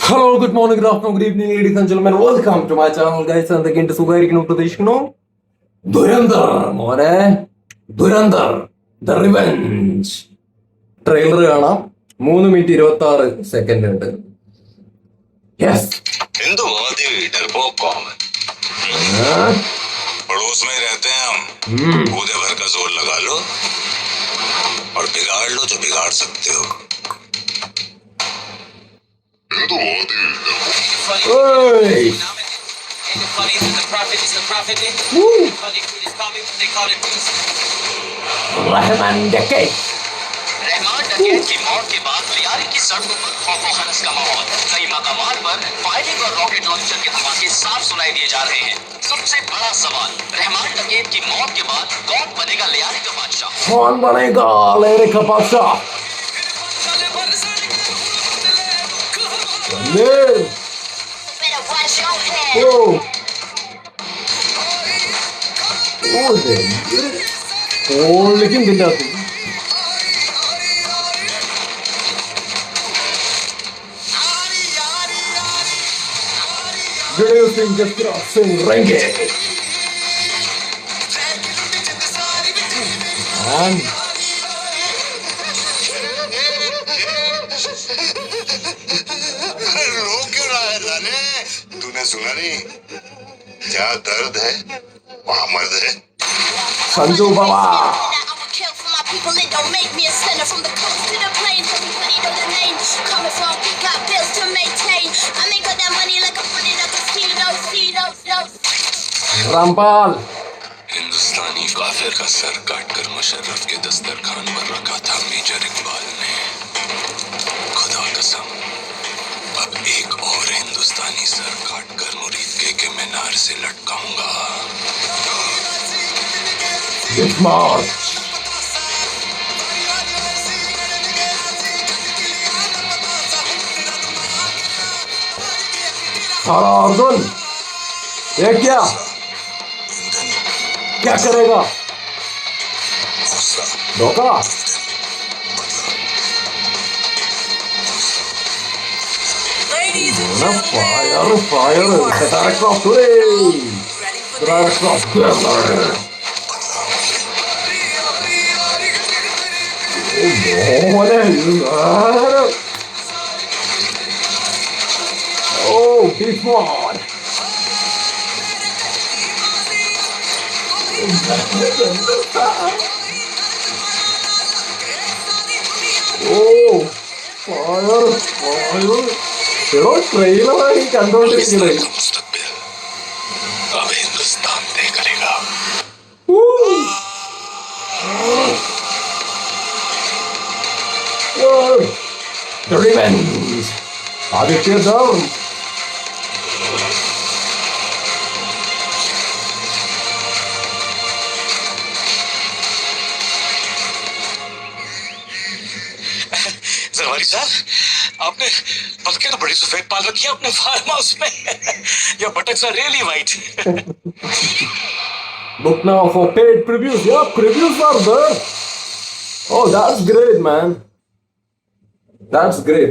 Hello, good morning, good afternoon, good evening, ladies and gentlemen. Welcome to my channel guys. എന്തൊക്കെയുണ്ട്? സുഖമായിരിക്കുന്നു പ്രതീക്ഷിക്കുന്നു. ദുരന്തർ മോനെ, Dhurandhar the revenge trailer കാണാം. 3 minute 26 second ഉണ്ട്. Yes, Hindu बहुत ही डरपोक कौम है। पड़ोस में रहते हैं हम। पूरे भर का जोर लगा लो और बिगाड़ लो जो बिगाड़ सकते हो। हिंदू बहुत ही റഹ്മാൻ ഡക്കേറ്റ്. रहमान डकैत की मौत के बाद लियारी की सड़कों पर खौफो खनस का माहौल। कई मकामात पर फायरिंग और रॉकेट लॉन्चर के धमाके साफ सुनाई दिए जा रहे हैं। सबसे बड़ा सवाल, रहमान डकैत की मौत के बाद कौन बनेगा लियारी का बादशाह? कौन बनेगा लेरे का बादशाह? ഓളിക്കും ഇതിൻ്റെ അകത്ത് Introducing the crossing reggae. And रो क्यों रहा है लाले? तूने सुना नहीं? जहाँ दर्द है वहाँ मर्द है। Sanju Baba. People that don't make me a sinner from the coast to the plains. Everybody know the name. Coming from, got bills to maintain. I make all that money like I'm running up the Cedos. Rampal. हिंदुस्तानी काफिर का sir काटकर मुशर्रफ के दस्तरखान पर रखा था major Iqbal ने। खुदा कसम, अब एक और हिंदुस्तानी सर काटकर मुरीद के मीनार से लटकाऊंगा। Smart. सारा अर्जुन, ये क्या करेगा? धोखा. Fire. Direct cross today. Direct cross. Oh, this one. Oh, fire. എടോ, ട്രെയിലറാണ് ഈ കണ്ടോണ്ടിരിക്കുന്നത്. मुस्तकबिल अब हिंदुस्तान तय करेगा। The Revenge. Aditya down. जरवारी साहब, आपने बतखें तो बड़ी सफेद पाल रखी है अपने फार्म हाउस में। Your buttocks are really white. Look now for paid previews. Yeah, previews are there. Oh, that's great, man. That's great.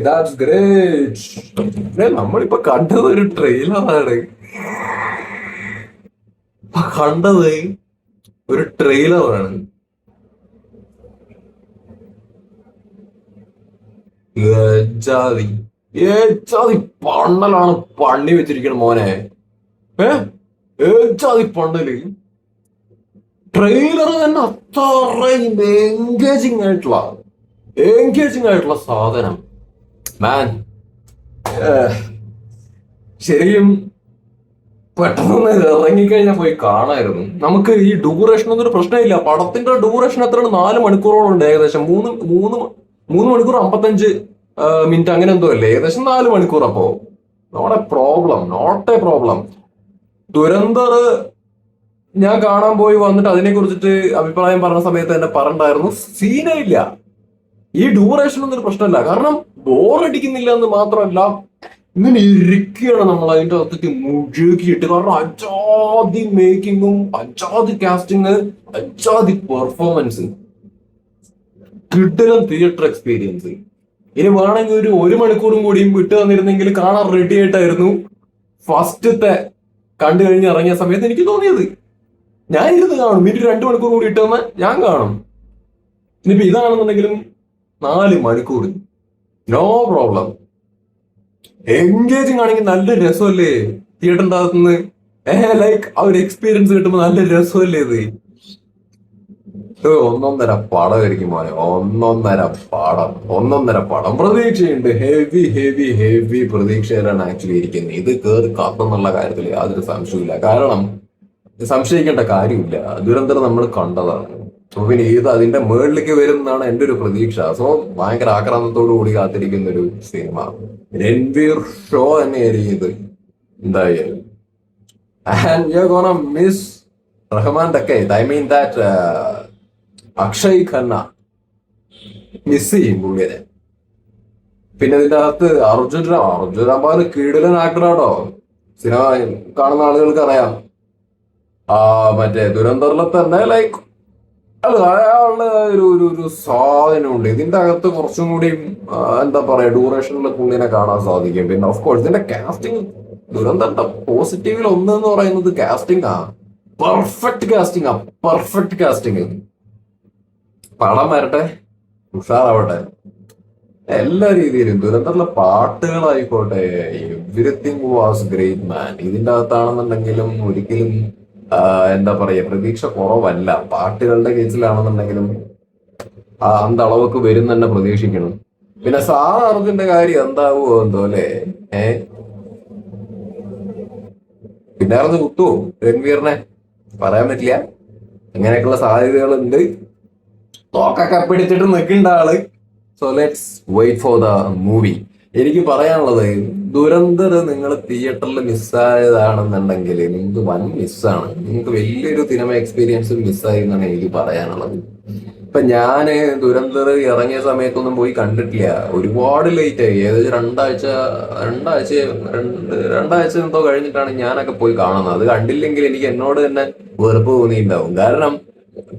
നമ്മളിപ്പോ കണ്ടത് ഒരു ട്രെയിലറാണ്. ഏജാതി പണ്ടലാണ് പണി വെച്ചിരിക്കണം മോനെ. ഏജാതി പണ്ടല് ട്രെയിലർ തന്നെ അത്രയും എൻഗേജിങ് ആയിട്ടുള്ള സാധനം മാൻ. ശരിക്കും പെട്ടെന്ന് ഇറങ്ങിക്കഴിഞ്ഞാൽ പോയി കാണായിരുന്നു. നമുക്ക് ഈ ഡ്യൂറേഷൻ ഒന്നും ഒരു പ്രശ്നമില്ല. പടത്തിന്റെ ഡ്യൂറേഷൻ എത്രയാണ്? 4 മണിക്കൂറോളം ഉണ്ട്. ഏകദേശം 3 മണിക്കൂർ 55 മിനിറ്റ് അങ്ങനെ എന്തോ അല്ലേ, ഏകദേശം 4 മണിക്കൂർ. അപ്പോ നോട്ട് എ പ്രോബ്ലം. ദുരന്തർ ഞാൻ കാണാൻ പോയി വന്നിട്ട് അതിനെ കുറിച്ചിട്ട് അഭിപ്രായം പറഞ്ഞ സമയത്ത് തന്നെ പറഞ്ഞിട്ടായിരുന്നു, സീനേ ഇല്ല. ഈ ഡ്യൂറേഷൻ ഒന്നും ഒരു പ്രശ്നമില്ല. കാരണം ബോറടിക്കുന്നില്ല എന്ന് മാത്രമല്ല, ഇങ്ങനെ ഇരിക്കുകയാണ് നമ്മൾ അതിന്റെ അകത്തേക്ക് മുഴുകിയിട്ട്. കാരണം അജാതി മേക്കിങ്ങും അജാതി കാസ്റ്റിങ് അജാതി പെർഫോമൻസ്, കിടിലൻ തിയേറ്റർ എക്സ്പീരിയൻസ്. ഇനി വേണമെങ്കിൽ ഒരു മണിക്കൂറും കൂടിയും വിട്ടു തന്നിരുന്നെങ്കിൽ കാണാൻ റെഡി ആയിട്ടായിരുന്നു ഫസ്റ്റത്തെ കണ്ടു കഴിഞ്ഞ് ഇറങ്ങിയ സമയത്ത് എനിക്ക് തോന്നിയത്. ഞാൻ ഇരുന്ന് കാണും, ഇനി 2 മണിക്കൂർ കൂടി ഇട്ട് തന്നാൽ ഞാൻ കാണും. ഇനിയിപ്പോ ഇതാണെന്നുണ്ടെങ്കിലും 4 മണിക്കൂർ നോ പ്രോബ്ലം. എൻഗേജിങ് ആണെങ്കിൽ നല്ല രസമല്ലേ തിയേറ്ററിന്റെ അകത്തുനിന്ന്. ലൈക്ക് ആ ഒരു എക്സ്പീരിയൻസ് കിട്ടുമ്പോൾ നല്ല രസമല്ലേ ഇത്. ഒന്നൊന്നര പടമായിരിക്കും മോനെ, ഒന്നൊന്നര പടം. പ്രതീക്ഷയുണ്ട്, ഹെവി ഹെവി ഹെവി പ്രതീക്ഷയിലാണ് ആക്ച്വലി ഇരിക്കുന്നത്. ഇത് കേറി കത്തെന്നുള്ള കാര്യത്തിൽ യാതൊരു സംശയമില്ല. കാരണം സംശയിക്കേണ്ട കാര്യമില്ല, ദുരന്തരം നമ്മൾ കണ്ടതാണ്. അപ്പൊ പിന്നെ ഇത് അതിന്റെ മുകളിലേക്ക് വരുന്നതാണ് എന്റെ ഒരു പ്രതീക്ഷ. സോ ഭയങ്കര ആക്രാന്തത്തോടു കൂടി കാത്തിരിക്കുന്ന ഒരു സിനിമ. രൺവീർ ഷോ തന്നെയായിരിക്കും ഇത് എന്തായാലും. And you are gonna miss റഹ്മാന്റെ ഒക്കെ, I mean that Akshay Khanna miss ചെയ്യും പുള്ളിനെ. പിന്നെ ഇതിന്റെ അകത്ത് അർജുൻ രാംപാൽ കിടിലൻ ആക്ടറാട്ടോ. സിനിമ കാണുന്ന ആളുകൾക്ക് അറിയാം. മറ്റേ ദുരന്തറിലെ തന്നെ ലൈക്ക് അത് അയാളുടെ ഒരു സ്വാധീനമുണ്ട്. ഇതിന്റെ അകത്ത് കുറച്ചും കൂടി എന്താ പറയാ ഡ്യൂറേഷനിൽ പുള്ളിനെ കാണാൻ സാധിക്കും. പിന്നെ ഓഫ് കോഴ്സ് ഇതിന്റെ കാസ്റ്റിംഗ് ദുരന്തന്റെ പോസിറ്റീവിൽ ഒന്നെന്ന് പറയുന്നത് കാസ്റ്റിംഗ് ആ. Perfect casting. പടം വരട്ടെ, ഉഷാറാവട്ടെ എല്ലാ രീതിയിലും. ദുരന്തത്തിലെ പാട്ടുകളായിക്കോട്ടെ, എവരിത്തിങ് വാസ് ഗ്രേറ്റ് മാൻ. ഇതിന്റെ അകത്താണെന്നുണ്ടെങ്കിലും ഒരിക്കലും എന്താ പറയാ പ്രതീക്ഷ കുറവല്ല. പാട്ടുകളുടെ കേസിലാണെന്നുണ്ടെങ്കിലും അന്ത അളവൊക്കെ വരും തന്നെ പ്രതീക്ഷിക്കണം. പിന്നെ സാർ അർജുന്റെ കാര്യം എന്താവുമോ എന്തോ അല്ലേ. പിന്നെ അറിഞ്ഞ് കുത്തുവോ രൺവീറിനെ പറയാൻ പറ്റില്ല. അങ്ങനെയൊക്കെയുള്ള സാധ്യതകളുണ്ട്. തോക്കൊക്കെ പിടിച്ചിട്ട് നിൽക്കേണ്ട ആള്. So let's wait for the movie. എനിക്ക് പറയാനുള്ളത്, ദുരന്തർ നിങ്ങൾ തിയേറ്ററിൽ മിസ്സായതാണെന്നുണ്ടെങ്കിൽ നിങ്ങൾക്ക് വൻ മിസ്സാണ്. നിങ്ങൾക്ക് വലിയൊരു സിനിമ എക്സ്പീരിയൻസ് മിസ്സായി എന്നാണ് എനിക്ക് പറയാനുള്ളത്. ഇപ്പൊ ഞാന് ദുരന്തർ ഇറങ്ങിയ സമയത്തൊന്നും പോയി കണ്ടിട്ടില്ല. ഒരുപാട് ലേറ്റ് ആയി. ഏകദേശം രണ്ടാഴ്ച എന്തോ കഴിഞ്ഞിട്ടാണ് ഞാനൊക്കെ പോയി കാണുന്നത്. അത് കണ്ടില്ലെങ്കിൽ എനിക്ക് എന്നോട് തന്നെ വെറുപ്പ് തോന്നിയിട്ടുണ്ടാവും. കാരണം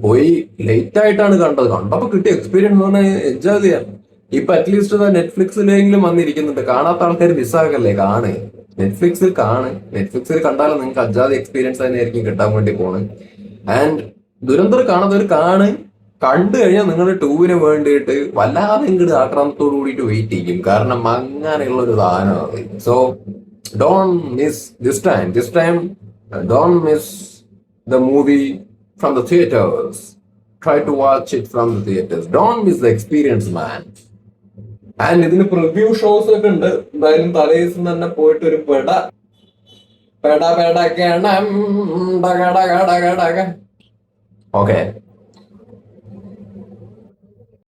പോയി ലേറ്റ് ആയിട്ടാണ് കണ്ടത്. കണ്ടപ്പോ കിട്ടിയ എക്സ്പീരിയൻസ് എന്ന് പറഞ്ഞാൽ എൻജോയ് ചെയ്യാം. ഇപ്പൊ അറ്റ്ലീസ്റ്റ് നെറ്റ്ഫ്ലിക്സിലെങ്കിലും വന്നിരിക്കുന്നുണ്ട്. കാണാത്ത ആൾക്കാർ മിസ്സാകല്ലേ, നെറ്റ്ഫ്ലിക്സിൽ കണ്ടാലും നിങ്ങൾക്ക് അജാതി എക്സ്പീരിയൻസ് തന്നെയായിരിക്കും കിട്ടാൻ വേണ്ടി പോണ്. ആൻഡ് ദുരന്തർ കാണാത്തവർ കണ്ടു കഴിഞ്ഞാൽ നിങ്ങളുടെ 2 വേണ്ടിയിട്ട് വല്ലാതെ ഇങ്ങോട്ട് ആക്രമണത്തോടു കൂടിയിട്ട് വെയിറ്റ് ചെയ്യും. കാരണം അങ്ങനെയുള്ള ഒരു സാധനമാണ്. So don't miss this time don't miss the movie from the theaters. Try to watch it from the theaters. Don't miss the experience, man. And ഇതിന് പ്രിവ്യൂ ഷോസ് ഒക്കെ ഉണ്ട്. എന്തായാലും തലേ ദിവസം തന്നെ പോയിട്ട് ഒരു പെട ഓക്കെ